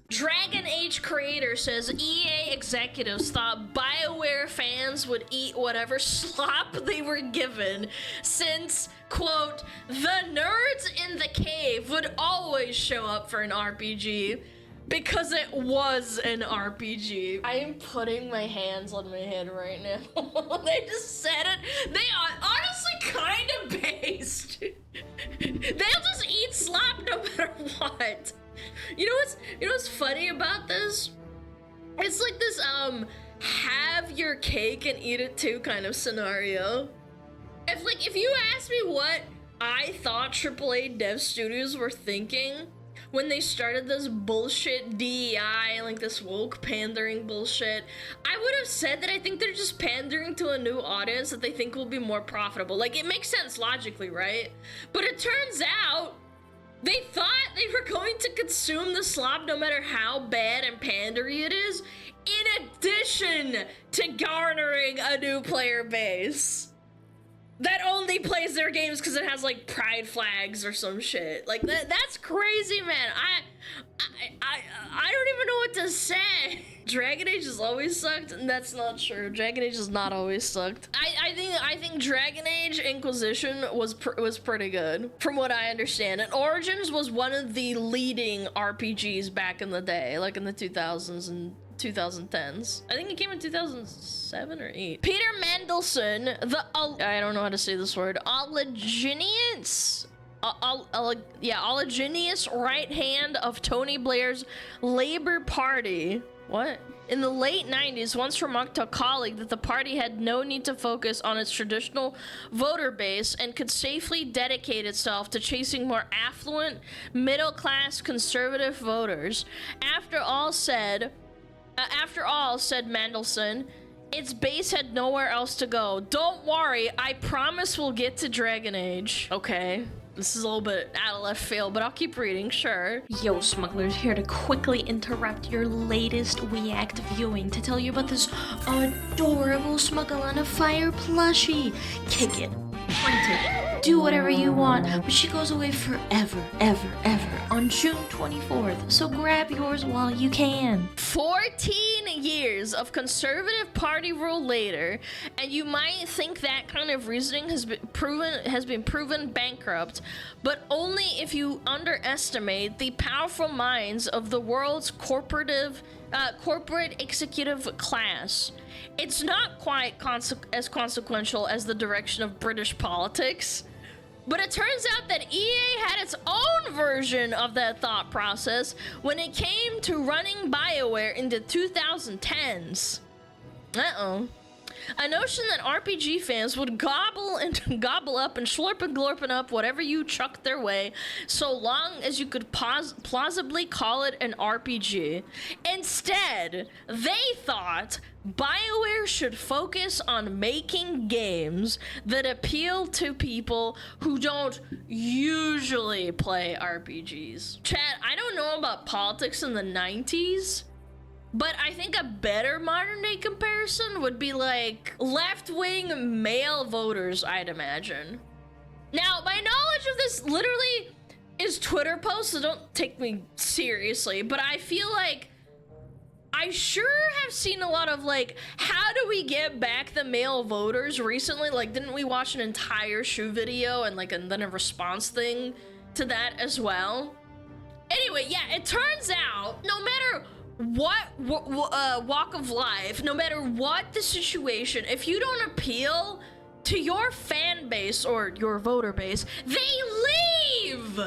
Dragon Age creator says EA executives thought BioWare fans would eat whatever slop they were given since, quote, the nerds in the cave would always show up for an RPG because it was an RPG. I am putting my hands on my head right now. They just said it. They are honestly kind of based. They'll just eat slop no matter what. You know what's funny about this? It's like this have your cake and eat it too kind of scenario. If you ask me what I thought AAA dev studios were thinking when they started this bullshit DEI, like this woke pandering bullshit, I would have said that I think they're just pandering to a new audience that they think will be more profitable. Like, it makes sense logically, right? But it turns out they thought they were going to consume the slop no matter how bad and pandery it is, in addition to garnering a new player base that only plays their games because it has like pride flags or some shit. Like that's crazy, man. I don't even know what to say. Dragon Age has always sucked, and that's not true. Dragon Age has not always sucked. I think Dragon Age Inquisition was pretty good from what I understand. And Origins was one of the leading RPGs back in the day, like in the 2000s and 2010s. I think it came in 2007 or 8. Peter Mandelson, I don't know how to say this word, Alleginius right hand of Tony Blair's Labour Party. What? In the late 90s, once remarked to a colleague that the party had no need to focus on its traditional voter base and could safely dedicate itself to chasing more affluent, middle-class conservative voters. After all, said Mandelson, its base had nowhere else to go. Don't worry, I promise we'll get to Dragon Age. Okay. This is a little bit out of left field, but I'll keep reading, sure. Yo, smugglers, here to quickly interrupt your latest React viewing to tell you about this adorable SmugAlana Fire plushie. Kick it, point it, do whatever you want, but she goes away forever, ever, ever on June 24th, so grab yours while you can. 14 years of conservative party rule later, and you might think that kind of reasoning has been proven bankrupt, but only if you underestimate the powerful minds of the world's corporate executive class. It's not quite as consequential as the direction of British politics. But it turns out that EA had its own version of that thought process when it came to running BioWare in the 2010s. Uh-oh. A notion that RPG fans would gobble up and slurp and glorping up whatever you chucked their way, so long as you could plausibly call it an RPG. Instead, they thought BioWare should focus on making games that appeal to people who don't usually play RPGs. Chat, I don't know about politics in the 90s, but I think a better modern day comparison would be like left-wing male voters, I'd imagine. Now, my knowledge of this literally is Twitter posts, so don't take me seriously, but I feel like I sure have seen a lot of like, how do we get back the male voters recently? Like, didn't we watch an entire shoe video and then a response thing to that as well? Anyway, yeah, it turns out no matter what walk of life, no matter what the situation, if you don't appeal to your fan base or your voter base, they leave.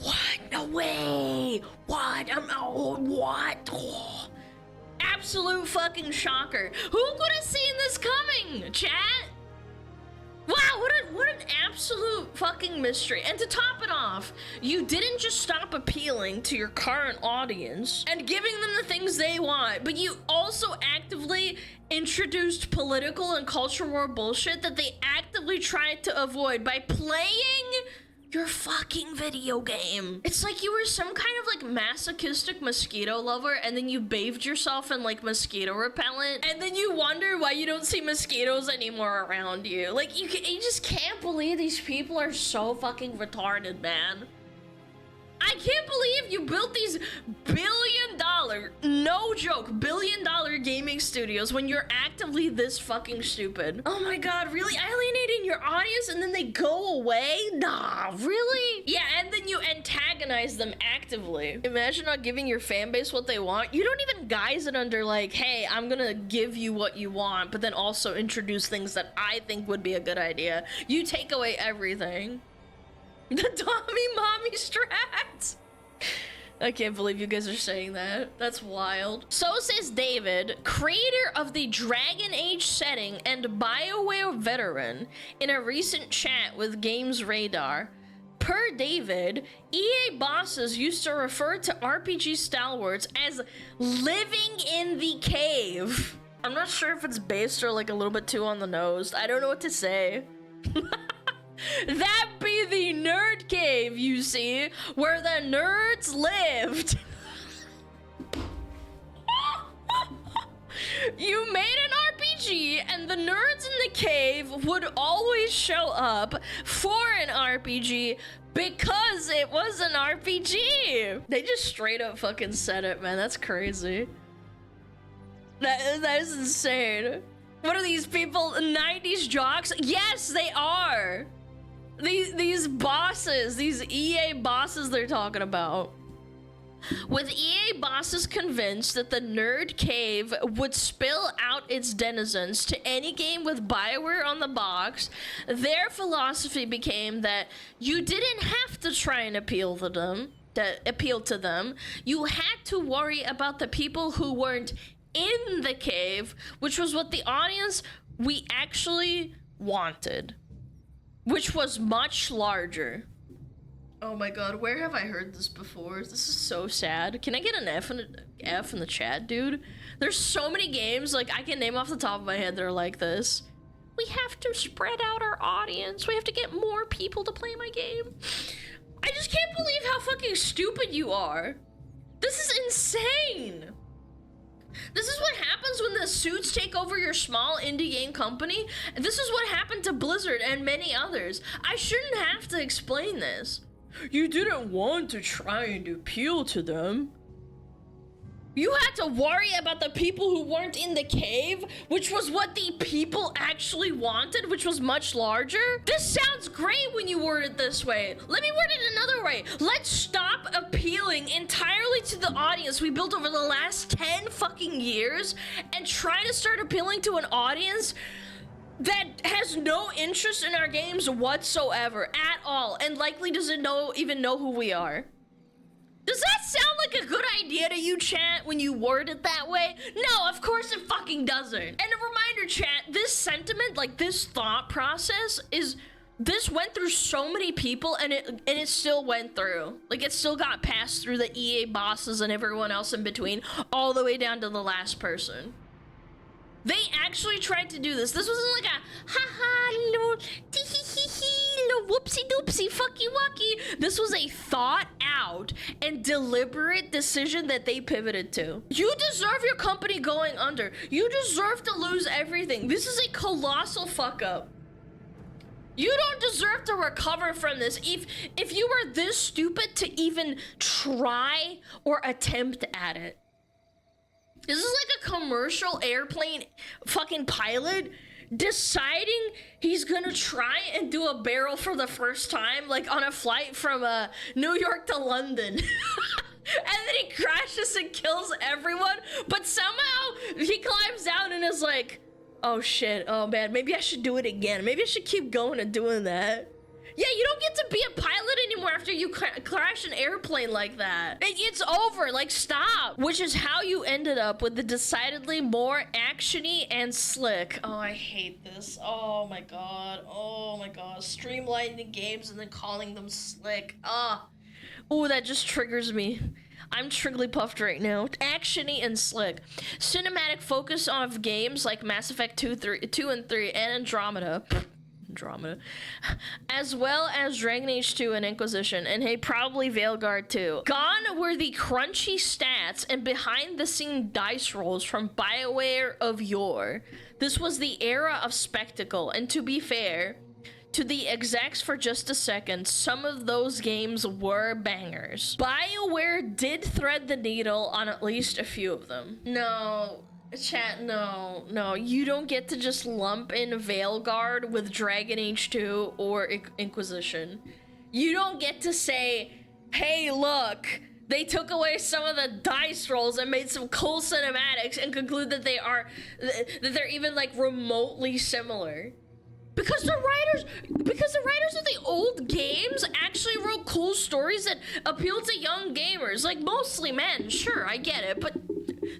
What? No way. What? What? Oh. Absolute fucking shocker. Who could have seen this coming, chat? Wow, what an absolute fucking mystery. And to top it off, you didn't just stop appealing to your current audience and giving them the things they want, but you also actively introduced political and cultural war bullshit that they actively tried to avoid by playing your fucking video game. It's like you were some kind of like masochistic mosquito lover and then you bathed yourself in like mosquito repellent and then you wonder why you don't see mosquitoes anymore around you. Like you just can't believe these people are so fucking retarded, man. I can't believe you built these billion-dollar, no joke, billion-dollar gaming studios when you're actively this fucking stupid. Oh my god, really? Alienating your audience and then they go away? Nah, really? Yeah, and then you antagonize them actively. Imagine not giving your fan base what they want. You don't even guise it under like, hey, I'm gonna give you what you want, but then also introduce things that I think would be a good idea. You take away everything. The Tommy Mommy strats. I can't believe you guys are saying that. That's wild. So says David, creator of the Dragon Age setting and BioWare veteran, in a recent chat with Games Radar. Per David, EA bosses used to refer to RPG stalwarts as living in the cave. I'm not sure if it's based or like a little bit too on the nose. I don't know what to say. That be the nerd cave, you see, where the nerds lived. You made an RPG and the nerds in the cave would always show up for an RPG because it was an RPG. They just straight up fucking said it, man. That's crazy. That is insane. What are these people, 90s jocks? Yes, they are. These bosses, these EA bosses they're talking about. With EA bosses convinced that the nerd cave would spill out its denizens to any game with BioWare on the box, their philosophy became that you didn't have to try and appeal to them. You had to worry about the people who weren't in the cave, which was what the audience we actually wanted. Which was much larger. Oh my god, where have I heard this before? This is so sad. Can I get an F in the chat, dude? There's so many games, like, I can name off the top of my head that are like this. We have to spread out our audience. We have to get more people to play my game. I just can't believe how fucking stupid you are. This is insane. This is what happens when the suits take over your small indie game company. This is what happened to Blizzard and many others. I shouldn't have to explain this. You didn't want to try and appeal to them. You had to worry about the people who weren't in the cave, which was what the people actually wanted, which was much larger. This sounds great when you word it this way. Let me word it another way. Let's stop appealing entirely to the audience we built over the last 10 fucking years and try to start appealing to an audience that has no interest in our games whatsoever at all and likely doesn't even know who we are. Does that sound like a good idea to you, chat, when you word it that way? No, of course it fucking doesn't. And a reminder, chat, this sentiment, like this thought process this went through so many people and it still went through. Like it still got passed through the EA bosses and everyone else in between, all the way down to the last person. They actually tried to do this. This wasn't like a ha-ha, little tee-hee-hee-hee, little whoopsie-doopsie, fucky-wucky. This was a thought out and deliberate decision that they pivoted to. You deserve your company going under. You deserve to lose everything. This is a colossal fuck-up. You don't deserve to recover from this if you were this stupid to even try or attempt at it. This is like a commercial airplane fucking pilot deciding he's gonna try and do a barrel for the first time, like on a flight from New York to London. And then he crashes and kills everyone, but somehow he climbs down and is like, oh shit, oh man, maybe I should do it again. Maybe I should keep going and doing that. Yeah, you don't get to be a pilot anymore after you crash an airplane like that. It's over, like, stop. Which is how you ended up with the decidedly more actiony and slick. Oh, I hate this. Oh my god. Oh my god. Streamlining games and then calling them slick. Ah. Oh, that just triggers me. I'm Trigglypuffed right now. Actiony and slick. Cinematic focus of games like Mass Effect 2 and 3 and Andromeda. Andromeda, as well as Dragon Age 2 and Inquisition, and hey, probably Veilguard too. Gone were the crunchy stats and behind-the-scene dice rolls from BioWare of yore. This was the era of spectacle, and to be fair to the execs for just a second, some of those games were bangers. BioWare did thread the needle on at least a few of them. No. Chat, no, you don't get to just lump in Veilguard with Dragon Age 2 or Inquisition. You don't get to say, hey, look, they took away some of the dice rolls and made some cool cinematics and conclude that they're even like remotely similar. Because the writers of the old games actually wrote cool stories that appeal to young gamers, like mostly men, sure, I get it, but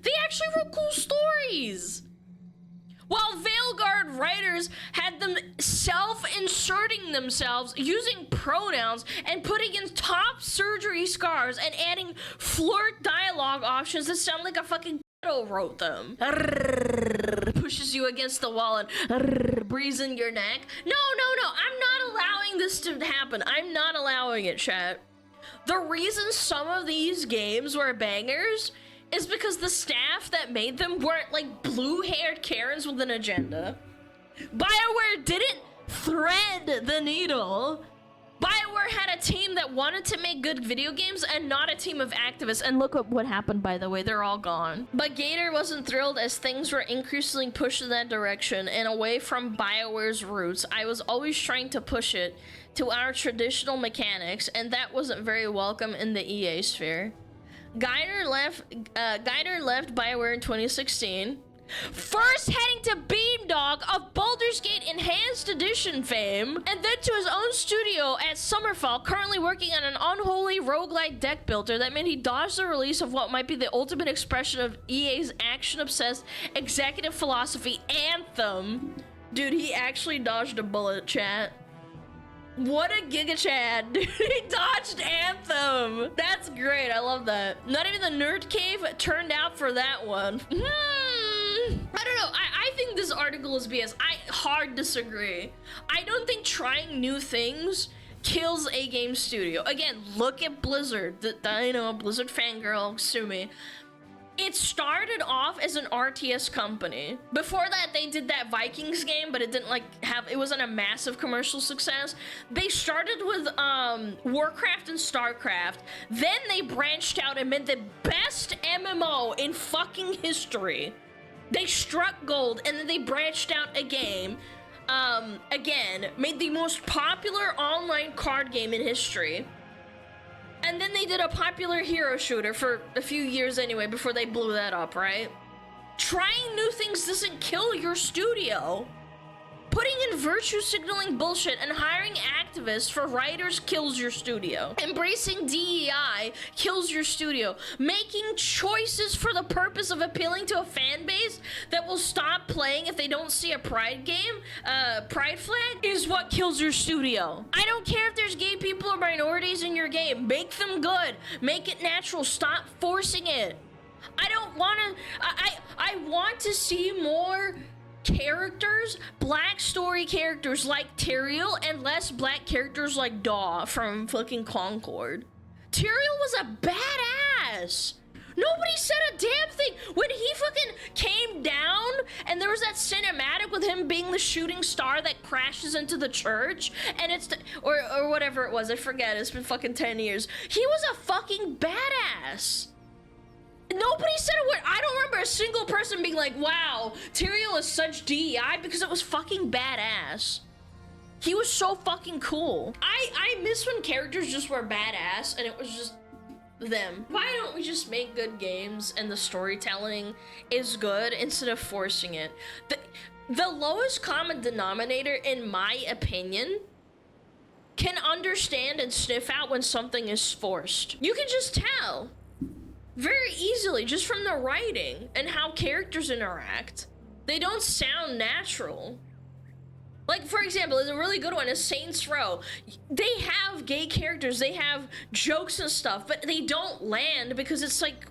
they actually wrote cool stories. While Veilguard writers had them self-inserting themselves using pronouns and putting in top surgery scars and adding flirt dialogue options that sound like a fucking wrote them. Pushes you against the wall and breathes in your neck. No, I'm not allowing this to happen. I'm not allowing it, chat. The reason some of these games were bangers is because the staff that made them weren't like blue-haired Karens with an agenda. BioWare didn't thread the needle. BioWare had a team that wanted to make good video games and not a team of activists. And look at what happened, by the way. They're all gone. But Gator wasn't thrilled as things were increasingly pushed in that direction and away from BioWare's roots. I was always trying to push it to our traditional mechanics, and that wasn't very welcome in the EA sphere. Guider left BioWare in 2016. First heading to Beamdog of Baldur's Gate Enhanced Edition fame, and then to his own studio at Summerfall, currently working on an unholy roguelike deck builder that meant he dodged the release of what might be the ultimate expression of EA's action-obsessed executive philosophy, Anthem. Dude, he actually dodged a bullet, chat. What a giga chad, dude. He dodged Anthem. That's great, I love that. Not even the Nerd Cave turned out for that one. I don't know, I think this article is BS. I hard disagree. I don't think trying new things kills a game studio. Again, look at Blizzard. I know, Blizzard fangirl, sue me. It started off as an RTS company. Before that, they did that Vikings game, but it didn't it wasn't a massive commercial success. They started with Warcraft and StarCraft. Then they branched out and made the best MMO in fucking history. They struck gold, and then they branched out again, made the most popular online card game in history. And then they did a popular hero shooter for a few years anyway, before they blew that up, right? Trying new things doesn't kill your studio. Putting in virtue signaling bullshit and hiring activists for writers kills your studio. Embracing DEI kills your studio. Making choices for the purpose of appealing to a fan base that will stop playing if they don't see a pride game, pride flag, is what kills your studio. I don't care if there's gay people or minorities in your game. Make them good. Make it natural. Stop forcing it. I don't want to, I want to see more characters, black story characters like Tyrael, and less black characters like Daw from fucking Concord. Tyrael was a badass. Nobody said a damn thing when he fucking came down and there was that cinematic with him being the shooting star that crashes into the church, and it's or whatever it was, I forget, it's been fucking 10 years. He was a fucking badass. Nobody said a word. I don't remember a single person being like, wow, Tyrael is such DEI, because it was fucking badass. He was so fucking cool. I miss when characters just were badass and it was just them. Why don't we just make good games and the storytelling is good instead of forcing it? The lowest common denominator, in my opinion, can understand and sniff out when something is forced. You can just tell very easily just from the writing and how characters interact. They don't sound natural. Like, for example, a really good one is Saints Row. They have gay characters, they have jokes and stuff, but they don't land because it's like,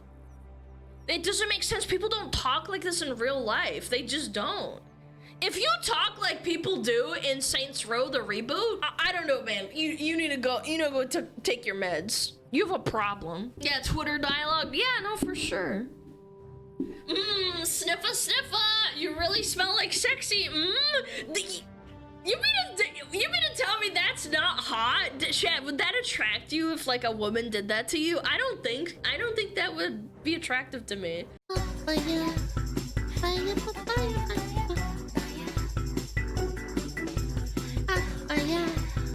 it doesn't make sense. People don't talk like this in real life. They just don't. If you talk like people do in Saints Row the reboot, I don't know, man. You need to go. You know, take your meds. You have a problem. Yeah, Twitter dialogue. Yeah, no, for sure. Sniffa, sniffa. You really smell like sexy. You mean to tell me that's not hot? Chad, would that attract you if like a woman did that to you? I don't think that would be attractive to me.